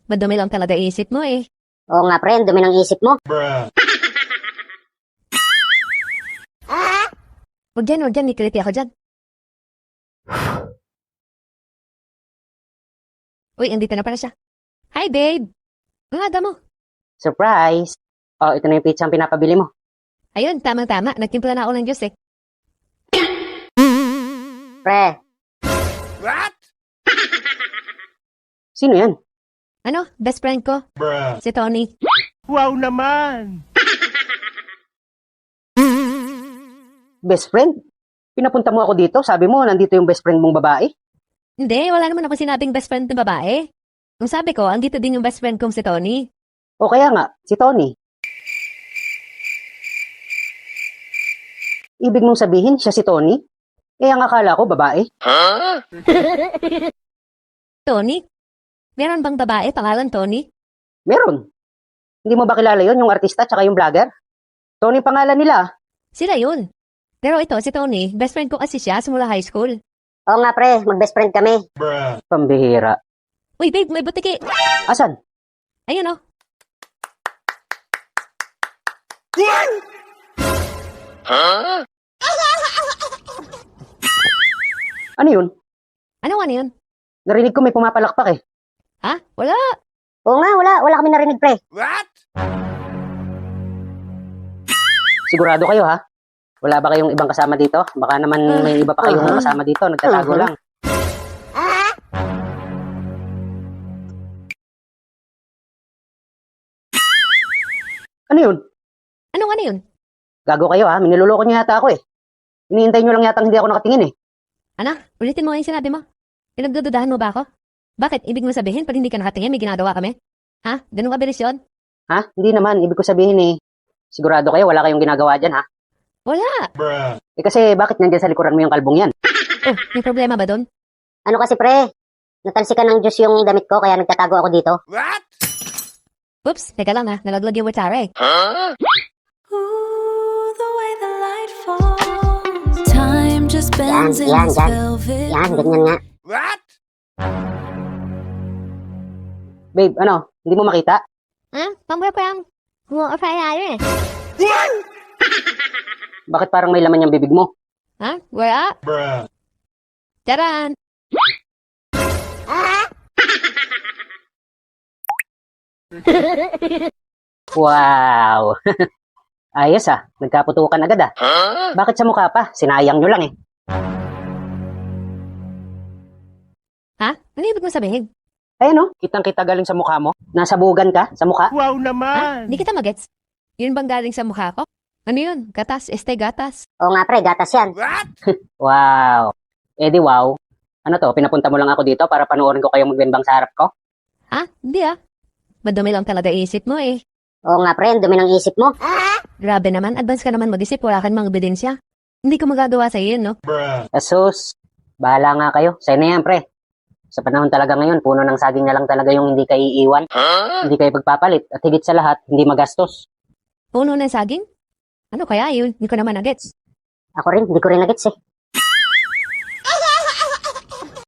Madumi lang talaga isip mo eh. Oo nga pre, ang dumi ng isip mo. Huwag dyan, may kiliti ako dyan. Uy, andito na pala siya. Hi babe! Ang aga mo. Surprise! Oh, ito na yung pizza ang pinapabili mo. Ayun, tamang-tama. Nagtimpla na ako ng juice eh. Pre, sino yan? Ano? Best friend ko? Si Tony. Wow naman! Best friend? Pinapunta mo ako dito, sabi mo nandito yung best friend mong babae? Hindi, wala naman ako sinabing best friend ng babae. Ang sabi ko, andito din yung best friend kong si Tony. O kaya nga, si Tony. Ibig mong sabihin siya si Tony? Eh ang akala ko babae. Tony? Meron bang babae pangalan Tony? Meron. Hindi mo ba kilala yon yung artista tsaka yung vlogger? Tony pangalan nila. Sila yun. Pero ito, si Tony, best friend ko kasi siya simula high school. Oo nga pre, mag-best friend kami. Pambihira. Uy babe, may butiki. Asan? Ayun oh. Ano yun? Ano yun? Narinig ko may pumapalakpak eh. Ha? Wala. Oo nga, wala kami narinig pre. What? Sigurado kayo ha? Wala ba kayong ibang kasama dito? Baka naman may iba pa kayong kasama dito, nagtatago lang. Ano yun? Ano yun? Gago kayo ha? Miniloloko niyo yata ako eh. Iniintay niyo lang yata hindi ako nakatingin eh. Ano? Ulitin mo yung sinabi mo. Pinagdududahan mo ba ako? Bakit? Ibig mo sabihin pag hindi ka nakatingin, may ginagawa kami? Ha? Ganun kabilis yun? Ha? Hindi naman. Ibig ko sabihin eh. Sigurado kayo wala kayong ginagawa dyan ha? Wala. Eh kasi bakit nandiyan sa likuran mo yung kalbong yan? Oh, may problema ba doon? Ano kasi pre? Natalsikan ng Diyos yung damit ko kaya nagtatago ako dito. What? Oops, teka lang ha. Nalaglag yung witsara eh. Ooh, the way the light falls. Time just bends in this velvet. Yan, ganyan nga. What? Babe, ano? Hindi mo makita? Ha? Pambuhay pa yung affair eh. Bakit parang may laman yung bibig mo? Ha? Wala? Charan! Wow! Ayos ah, nagkaputukan agad ah. Bakit sa mukha pa? Sinayang nyo lang eh. Ha? Ano ibig mo sabihin? Ayun no, kitang-kita galing sa mukha mo. Nasabugan ka sa mukha. Wow Ha? naman! Hindi kita magets. Yun bang galing sa mukha ko? Ano yun? Gatas, gatas. Oo nga pre, gatas yan. What? Wow! Eh di wow. Ano to, pinapunta mo lang ako dito para panoorin ko kayong magbembang sa harap ko? Ha? Hindi ah. Madumi lang talaga isip mo eh. Oo nga pre, ang dumi ng isip mo. Grabe naman, advance ka naman mag-isip, wala kang mga ebidensya. Hindi ko magagawa sa yun, no? Asus, bahala nga kayo. Sa'yo na yan pre. Sa panahon talaga ngayon, puno ng saging na lang talaga yung hindi kayo iiwan. Hindi kayo pagpapalit. At higit sa lahat, hindi magastos. Puno ng saging? Ano kaya yun? Hindi ko naman nagets. Ako rin, hindi ko rin nagets eh.